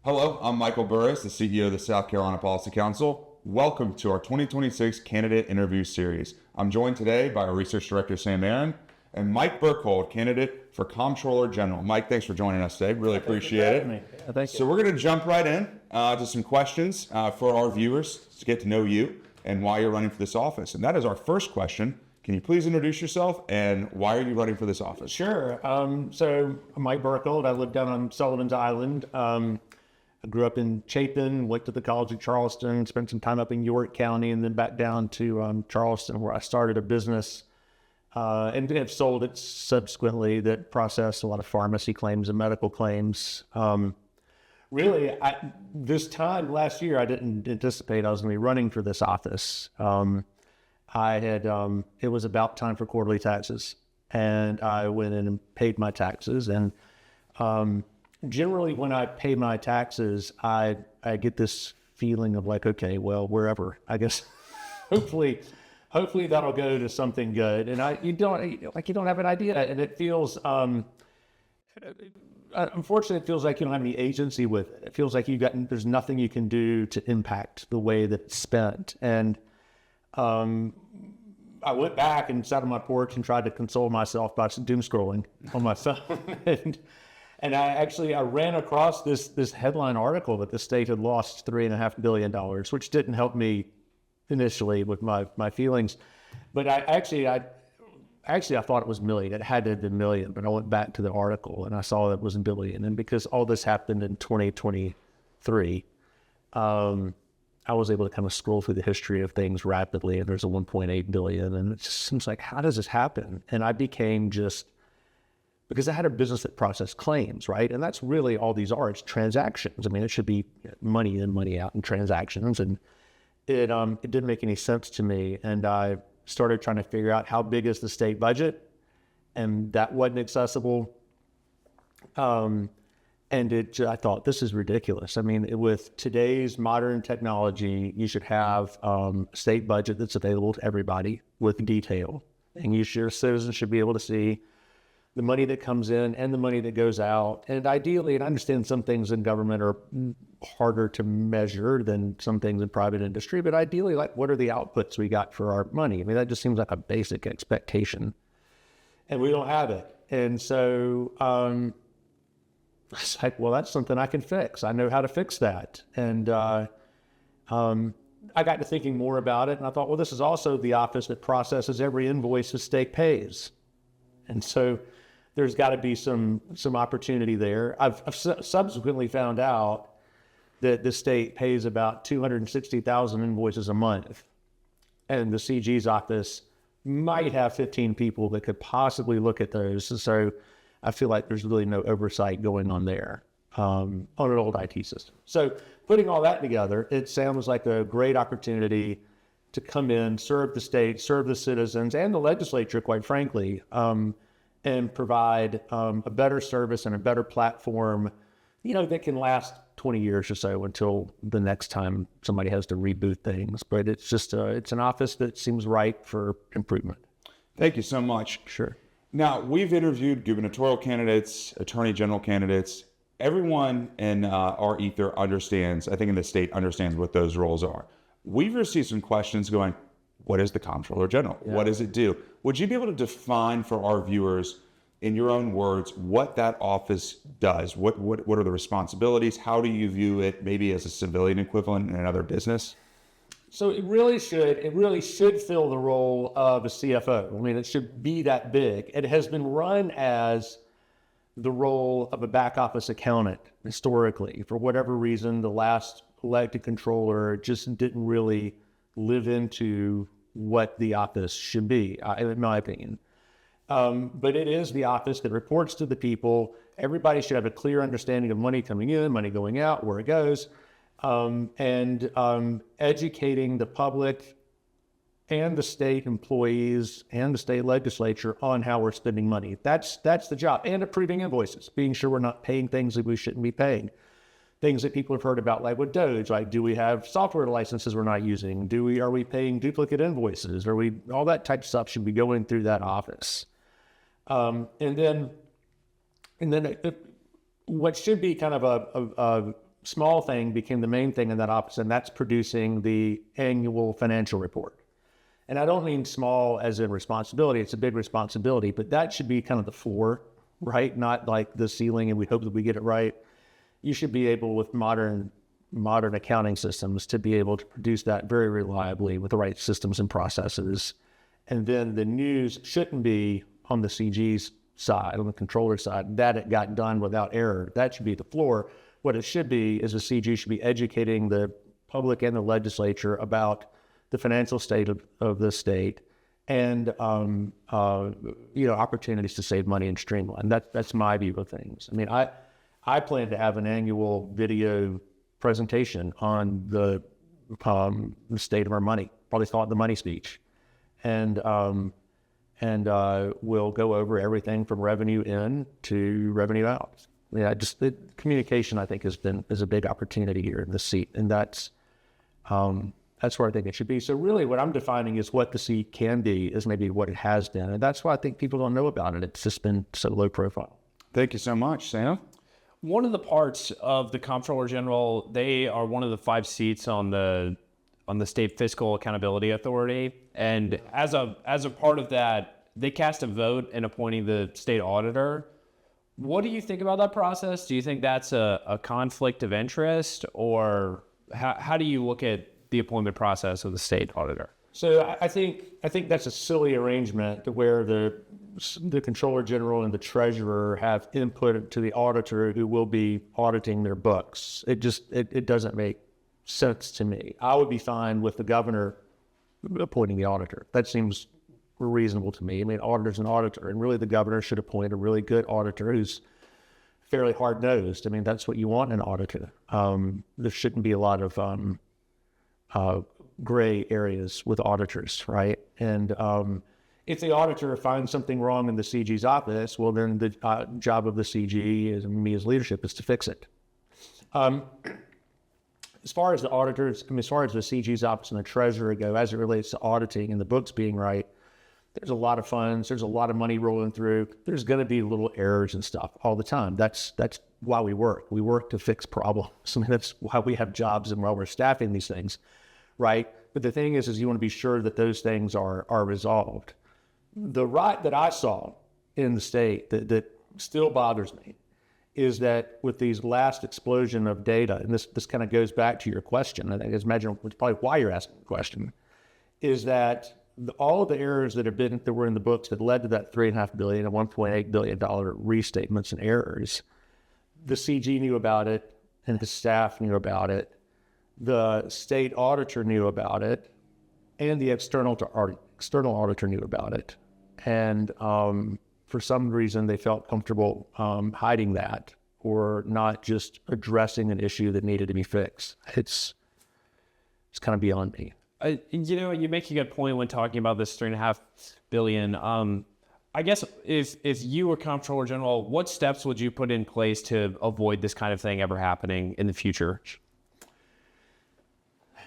Hello, I'm Michael Burris, the CEO of the South Carolina Policy Council. Welcome to our 2026 candidate interview series. I'm joined today by our research director, Sam Aaron, and Mike Burkhold, candidate for Comptroller General. Mike, thanks for joining us today. Really appreciate it. Thank you. So we're going to jump right in to some questions for our viewers to get to know you and why you're running for this office. And that is our first question. Can you please introduce yourself and why are you running for this office? Sure. So I'm Mike Burkhold. I live down on Sullivan's Island. I grew up in Chapin, went to the College of Charleston, spent some time up in York County, and then back down to Charleston, where I started a business and have sold it subsequently that processed a lot of pharmacy claims and medical claims. This time last year, I didn't anticipate I was going to be running for this office. It was about time for quarterly taxes, and I went in and paid my taxes. And generally, when I pay my taxes, I get this feeling of like, okay, well, wherever, I guess, hopefully that'll go to something good. And you don't have an idea, and it feels, unfortunately, it feels like you don't have any agency with it. It feels like there's nothing you can do to impact the way that it's spent. And I went back and sat on my porch and tried to console myself by doom scrolling on my phone. And I ran across this headline article that the state had lost $3.5 billion, which didn't help me initially with my feelings. But I thought it was million. It had to have been million, but I went back to the article and I saw that it was a billion. And because all this happened in 2023, I was able to kind of scroll through the history of things rapidly, and there's a 1.8 billion. And it just seems like, how does this happen? And I became because I had a business that processed claims, right? And that's really all these are. It's transactions. I mean, it should be money in, money out, and transactions. And it didn't make any sense to me. And I started trying to figure out how big is the state budget, and that wasn't accessible. I thought, this is ridiculous. I mean, with today's modern technology, you should have a state budget that's available to everybody with detail. And your citizens should be able to see the money that comes in and the money that goes out. And ideally, and I understand some things in government are harder to measure than some things in private industry, but ideally, like, what are the outputs we got for our money? I mean, that just seems like a basic expectation. And we don't have it. And so it's like, well, that's something I can fix. I know how to fix that. And I got to thinking more about it, and I thought, well, this is also the office that processes every invoice the state pays. And so there's got to be some opportunity there. I've subsequently found out that the state pays about 260,000 invoices a month, and the CG's office might have 15 people that could possibly look at those. And so I feel like there's really no oversight going on there on an old IT system. So putting all that together, it sounds like a great opportunity to come in, serve the state, serve the citizens, and the legislature, quite frankly, and provide a better service and a better platform, that can last 20 years or so until the next time somebody has to reboot things. But it's just it's an office that seems ripe for improvement. Thank you so much. Sure. Now, we've interviewed gubernatorial candidates, attorney general candidates. Everyone in our ether understands, I think in the state understands what those roles are. We've received some questions going, what is the Comptroller General? Yeah. What does it do? Would you be able to define for our viewers, in your own words, what that office does? What are the responsibilities? How do you view it maybe as a civilian equivalent in another business? So it really should fill the role of a CFO. I mean, it should be that big. It has been run as the role of a back office accountant historically. For whatever reason, the last elected controller just didn't really live into what the office should be, in my opinion. But it is the office that reports to the people. Everybody should have a clear understanding of money coming in, money going out, where it goes, and educating the public and the state employees and the state legislature on how we're spending money. That's the job. And approving invoices, being sure we're not paying things that we shouldn't be paying. Things that people have heard about, like with Doge, like, do we have software licenses we're not using? Are we paying duplicate invoices? All that type of stuff should be going through that office. And then what should be kind of small thing became the main thing in that office, and that's producing the annual financial report. And I don't mean small as in responsibility, it's a big responsibility, but that should be kind of the floor, right? Not like the ceiling and we hope that we get it right. You should be able, with modern accounting systems, to be able to produce that very reliably with the right systems and processes. And then the news shouldn't be on the CG's side, on the controller side, that it got done without error. That should be the floor. What it should be is the CG should be educating the public and the legislature about the financial state of the state and opportunities to save money and streamline. That's my view of things. I mean, I plan to have an annual video presentation on the state of our money, probably call it the money speech, and we'll go over everything from revenue in to revenue out. Yeah, just the communication, I think, is a big opportunity here in this seat, and that's where I think it should be. So really what I'm defining is what the seat can be is maybe what it has been. And that's why I think people don't know about it. It's just been so low profile. Thank you so much, Sam. One of the parts of the Comptroller General, they are one of the 5 seats on the State Fiscal Accountability Authority. And as a part of that, they cast a vote in appointing the state auditor. What do you think about that process? Do you think that's a conflict of interest, or how do you look at the appointment process of the state auditor? So I think that's a silly arrangement to where the Comptroller General and the Treasurer have input to the auditor who will be auditing their books. It doesn't make sense to me. I would be fine with the governor appointing the auditor. That seems reasonable to me. I mean, auditor's an auditor, and really the governor should appoint a really good auditor who's fairly hard-nosed. I mean, that's what you want in an auditor. There shouldn't be a lot of gray areas with auditors, right? And if the auditor finds something wrong in the CG's office, well, then the job of the CG and me as leadership is to fix it. As far as the auditors, as far as the CG's office and the treasurer go, as it relates to auditing and the books being right, there's a lot of funds, there's a lot of money rolling through. There's going to be little errors and stuff all the time. That's why we work. We work to fix problems. I mean, that's why we have jobs and why we're staffing these things, right? But the thing is you want to be sure that those things are resolved. The rot that I saw in the state that still bothers me is that with these last explosion of data, and this kind of goes back to your question, I think, imagine it's probably why you're asking the question, is that all of the errors that were in the books that led to that $3.5 billion and $1.8 billion restatements and errors, the CG knew about it and his staff knew about it. The state auditor knew about it, and the external auditor knew about it. And for some reason, they felt comfortable hiding that or not just addressing an issue that needed to be fixed. It's kind of beyond me. You make a good point when talking about this $3.5 billion. I guess if you were Comptroller General, what steps would you put in place to avoid this kind of thing ever happening in the future?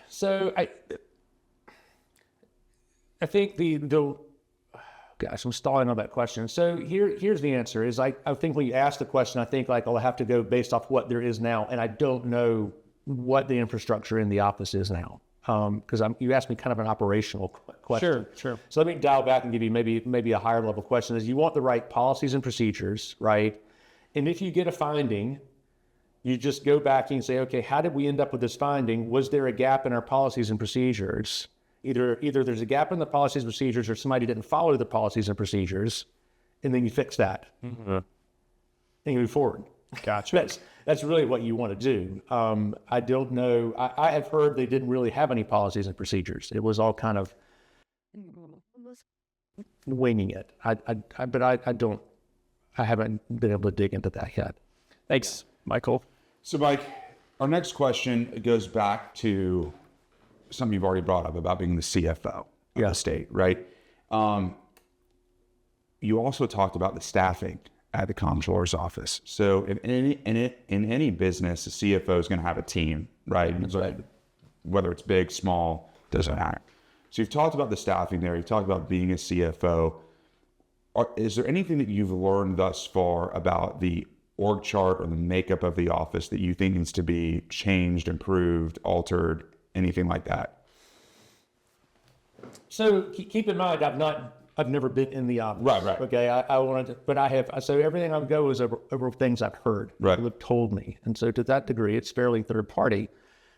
So I think gosh, I'm stalling on that question. So here's the answer is I think when you ask the question, I think like, I'll have to go based off what there is now. And I don't know what the infrastructure in the office is now. Because you asked me kind of an operational question. Sure. So let me dial back and give you maybe a higher level question is you want the right policies and procedures, right? And if you get a finding, you just go back and say, okay, how did we end up with this finding? Was there a gap in our policies and procedures? Either there's a gap in the policies and procedures or somebody didn't follow the policies and procedures, and then you fix that. Mm-hmm. And you move forward. Gotcha. That's really what you want to do. I don't know. I have heard they didn't really have any policies and procedures. It was all kind of winging it. But I haven't been able to dig into that yet. Thanks, Michael. So, Mike, our next question goes back to something you've already brought up about being the CFO of the state, right? You also talked about the staffing at the Comptroller's office. So in any business, the CFO is going to have a team, right? Right. Whether it's big, small, doesn't matter. So you've talked about the staffing there. You've talked about being a CFO. Is there anything that you've learned thus far about the org chart or the makeup of the office that you think needs to be changed, improved, altered, anything like that? So keep in mind, I've never been in the office. Right. Okay, I wanted to, but I have. So everything I go is over things I've heard. Right. People have told me, and so to that degree, it's fairly third party.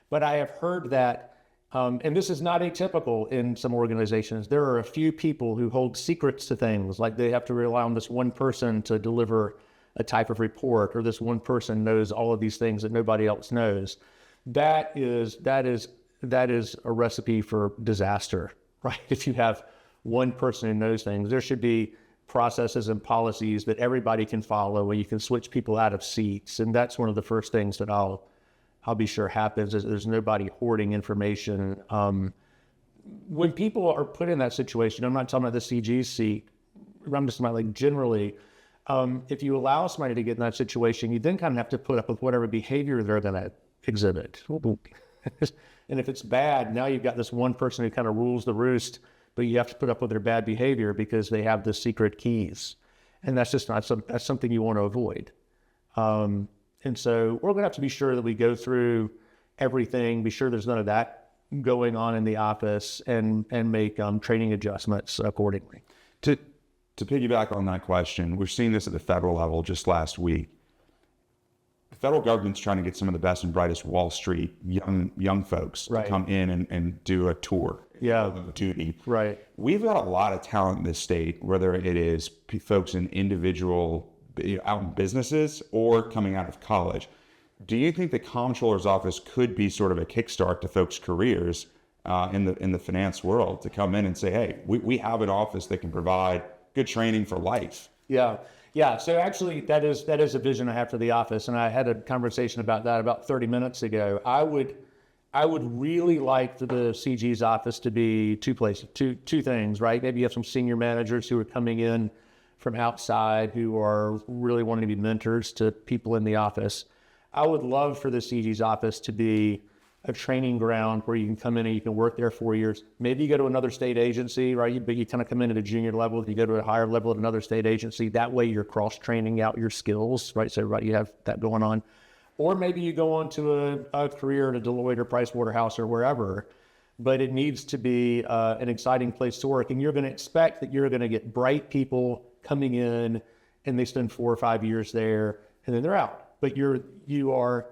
But I have heard that, and this is not atypical in some organizations. There are a few people who hold secrets to things, like they have to rely on this one person to deliver a type of report, or this one person knows all of these things that nobody else knows. That is a recipe for disaster, right? If you have one person who knows things, there should be processes and policies that everybody can follow, where you can switch people out of seats. And that's one of the first things that I'll be sure happens, is there's nobody hoarding information. When people are put in that situation, I'm not talking about the CG's seat, I'm just talking about like generally, if you allow somebody to get in that situation, you then kind of have to put up with whatever behavior they're going to exhibit. And if it's bad, now you've got this one person who kind of rules the roost, but you have to put up with their bad behavior because they have the secret keys. And that's just that's something you want to avoid. And so we're going to have to be sure that we go through everything, be sure there's none of that going on in the office, and make training adjustments accordingly. To piggyback on that question, we're seeing this at the federal level just last week. The federal government's trying to get some of the best and brightest Wall Street young folks Right. to come in and do a tour of duty. Right. We've got a lot of talent in this state, whether it is folks in individual out in businesses or coming out of college. Do you think the Comptroller's office could be sort of a kickstart to folks' careers in the finance world, to come in and say, hey, we have an office that can provide good training for life? Yeah. So actually, that is a vision I have for the office, and I had a conversation about that about 30 minutes ago. I would really like for the CG's office to be two things, right? Maybe you have some senior managers who are coming in from outside who are really wanting to be mentors to people in the office. I would love for the CG's office to be a training ground where you can come in and you can work there 4 years. Maybe you go to another state agency, right? But you kind of come in at a junior level. You go to a higher level at another state agency. That way you're cross-training out your skills, right? So you have that going on. Or maybe you go on to a career at a Deloitte or Pricewaterhouse or wherever. But it needs to be an exciting place to work. And you're going to expect that you're going to get bright people coming in, and they spend 4 or 5 years there, and then they're out. But you are...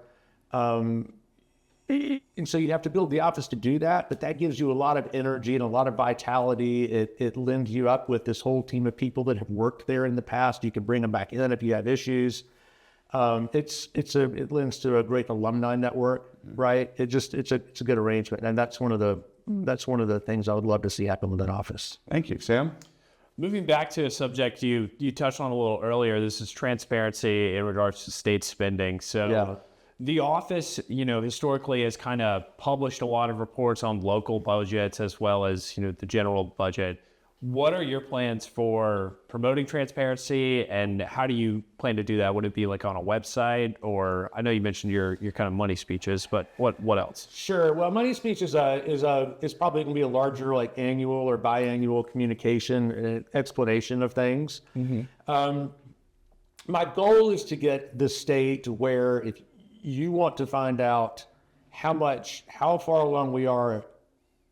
And so you have to build the office to do that, but that gives you a lot of energy and a lot of vitality. It lends you up with this whole team of people that have worked there in the past. You can bring them back in if you have issues. It lends to a great alumni network, right? It's a good arrangement, and that's one of the things I would love to see happen with that office. Thank you, Sam. Moving back to a subject you touched on a little earlier, this is transparency in regards to state spending. So. Yeah. The office, historically has kind of published a lot of reports on local budgets as well as, the general budget. What are your plans for promoting transparency, and how do you plan to do that? Would it be like on a website, or I know you mentioned your kind of money speeches, but what else? Sure. Well, money speech is probably going to be a larger like annual or biannual communication explanation of things. Mm-hmm. My goal is to get the state where if you want to find out how far along we are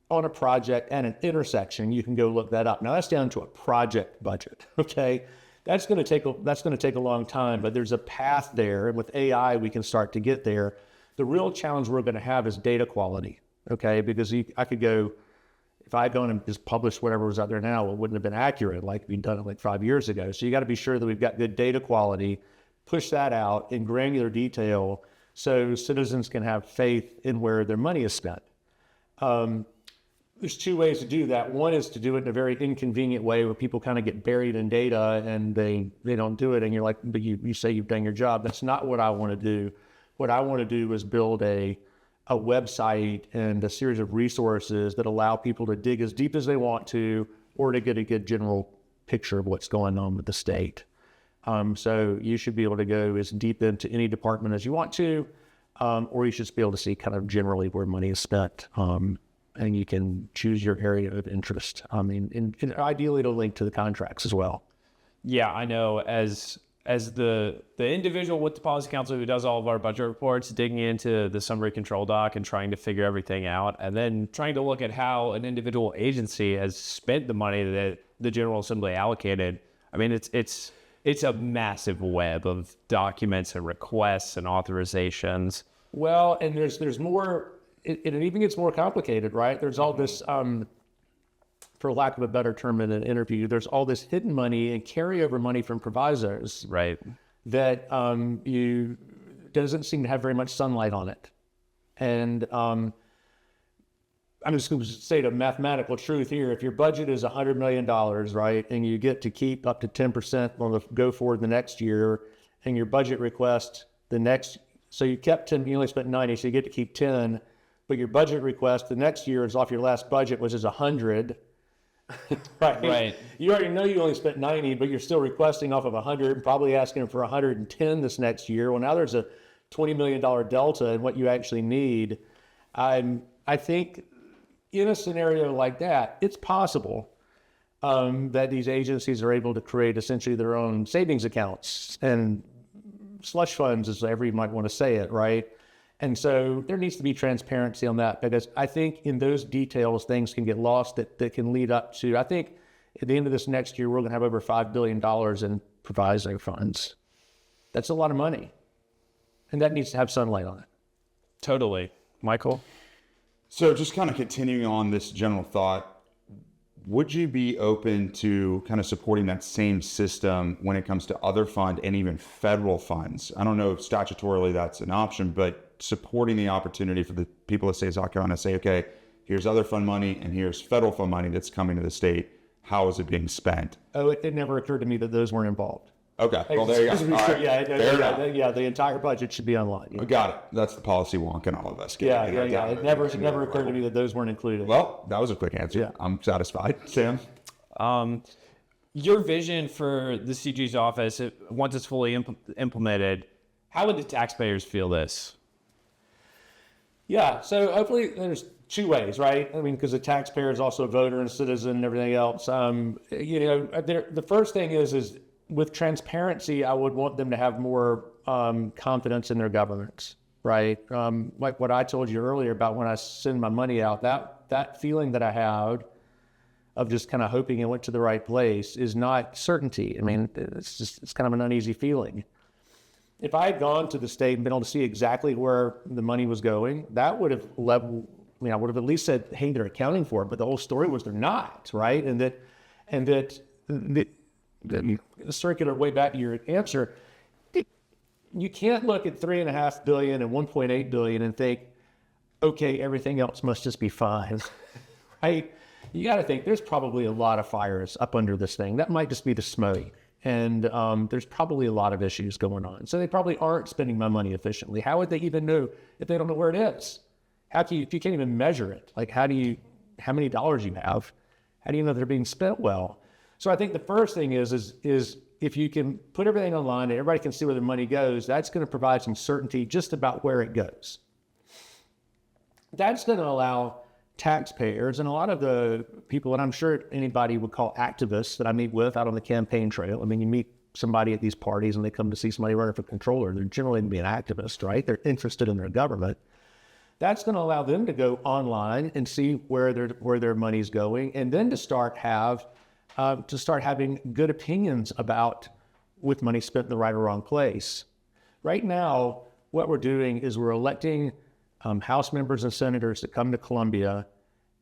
on a project and an intersection, you can go look that up. Now that's down to a project budget. Okay. That's going to take a long time, but there's a path there. And with AI, we can start to get there. The real challenge we're going to have is data quality. Okay. Because I could go, if I had gone and just published whatever was out there now, it wouldn't have been accurate like we'd done it like 5 years ago. So you got to be sure that we've got good data quality, push that out in granular detail, so citizens can have faith in where their money is spent. There's two ways to do that. One is to do it in a very inconvenient way where people kind of get buried in data and they don't do it. And you're like, but you say you've done your job. That's not what I want to do. What I want to do is build a website and a series of resources that allow people to dig as deep as they want to, or to get a good general picture of what's going on with the state. So you should be able to go as deep into any department as you want to, or you should be able to see kind of generally where money is spent, and you can choose your area of interest. And ideally it'll link to the contracts as well. Yeah, I know as as the individual with the policy council who does all of our budget reports, digging into the summary control doc and trying to figure everything out, and then trying to look at how an individual agency has spent the money that the General Assembly allocated. I mean, it's a massive web of documents and requests and authorizations. Well, and there's more. It even gets more complicated, right? There's all this, for lack of a better term in an interview, there's all this hidden money and carryover money from provisos, Right. that you doesn't seem to have very much sunlight on it. And I'm just going to say the mathematical truth here. If your budget is $100 million, right, and you get to keep up to 10% on the go forward the next year, and your budget request so you kept 10, you only spent 90, so you get to keep 10, but your budget request the next year is off your last budget, which is 100. Right. You already know you only spent 90, but you're still requesting off of 100, probably asking for 110 this next year. Well, now there's a $20 million delta in what you actually need. I think in a scenario like that, it's possible that these agencies are able to create essentially their own savings accounts and slush funds, as ever you might want to say it, right? And so there needs to be transparency on that, because I think in those details, things can get lost that can lead up to, I think at the end of this next year, we're going to have over $5 billion in proviso funds. That's a lot of money. And that needs to have sunlight on it. Totally. Michael? So just kind of continuing on this general thought, would you be open to kind of supporting that same system when it comes to other fund and even federal funds? I don't know if statutorily that's an option, but supporting the opportunity for the people of the state of South Carolina to say, okay, here's other fund money and here's federal fund money that's coming to the state. How is it being spent? Oh, it never occurred to me that those weren't involved. Okay, well, there you go. All right. Yeah, the entire budget should be online. We got it. That's the policy wonk in all of us. Yeah. It never occurred to me that those weren't included. Well, that was a quick answer. Yeah. I'm satisfied. Sam? Your vision for the CG's office, once it's fully implemented, how would the taxpayers feel this? Yeah, so hopefully there's two ways, right? I mean, because the taxpayer is also a voter and citizen and everything else. The first thing is with transparency, I would want them to have more confidence in their governments, right? Like what I told you earlier about when I send my money out, that feeling that I had of just kind of hoping it went to the right place is not certainty. I mean, it's kind of an uneasy feeling. If I had gone to the state and been able to see exactly where the money was going, that would have I would have at least said, hey, they're accounting for it, but the whole story was they're not, right? And that the circular way back to your answer, you can't look at $3.5 billion and $1.8 billion and think, okay, everything else must just be fine, right? You got to think there's probably a lot of fires up under this thing. That might just be the smoke. And there's probably a lot of issues going on. So they probably aren't spending my money efficiently. How would they even know if they don't know where it is? If you can't even measure it? Like, how many dollars you have? How do you know they're being spent well? So I think the first thing is if you can put everything online and everybody can see where their money goes, that's going to provide some certainty just about where it goes. That's going to allow taxpayers and a lot of the people that I'm sure anybody would call activists that I meet with out on the campaign trail. I mean, you meet somebody at these parties and they come to see somebody running for controller. They're generally going to be an activist, right? They're interested in their government. That's going to allow them to go online and see where their money's going, and then to start having good opinions about with money spent in the right or wrong place. Right now, what we're doing is we're electing House members and senators that come to Columbia,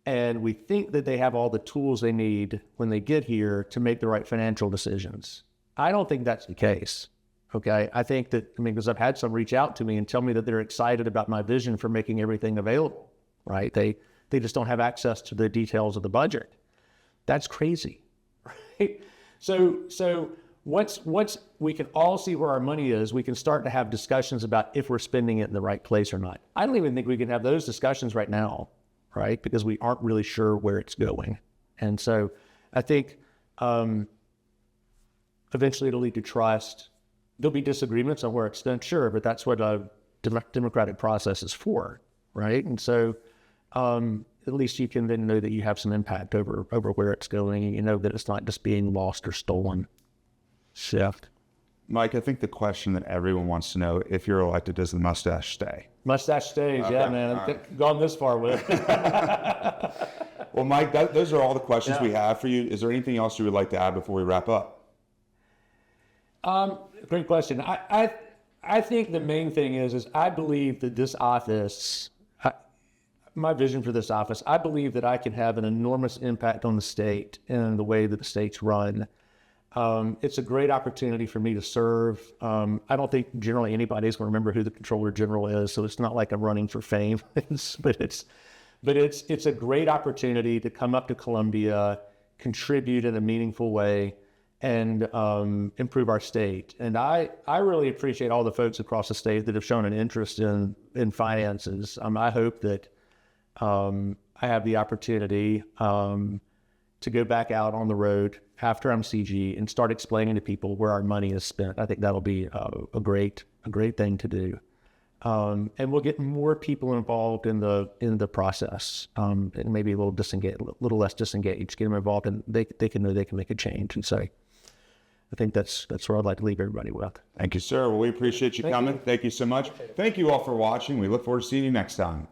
and we think that they have all the tools they need when they get here to make the right financial decisions. I don't think that's the case, okay? I think that, because I've had some reach out to me and tell me that they're excited about my vision for making everything available, right? They just don't have access to the details of the budget. That's crazy, right? So once we can all see where our money is, we can start to have discussions about if we're spending it in the right place or not. I don't even think we can have those discussions right now, right? Because we aren't really sure where it's going. And so I think eventually it'll lead to trust. There'll be disagreements on where it's spent, sure, but that's what a democratic process is for, right? And so at least you can then know that you have some impact over where it's going, and you know that it's not just being lost or stolen. Shift. Mike, I think the question that everyone wants to know, if you're elected, does the mustache stay? Mustache stays, yeah, man. I've gone this far with it. Well, Mike, those are all the questions we have for you. Is there anything else you would like to add before we wrap up? Great question. I think the main thing is I believe that this office, my vision for this office, I believe that I can have an enormous impact on the state and the way that the state's run. It's a great opportunity for me to serve. I don't think generally anybody's going to remember who the Comptroller General is, so it's not like I'm running for fame. but it's a great opportunity to come up to Columbia, contribute in a meaningful way, and improve our state. And I really appreciate all the folks across the state that have shown an interest in finances. I hope that I have the opportunity to go back out on the road after I'm CG and start explaining to people where our money is spent. I think that'll be a great thing to do. And we'll get more people involved in the process, and maybe a little less disengaged. Get them involved, and they can know they can make a change. And so, I think that's where I'd like to leave everybody with. Thank you, sir. Well, we appreciate you coming. Thank you so much. Thank you all for watching. We look forward to seeing you next time.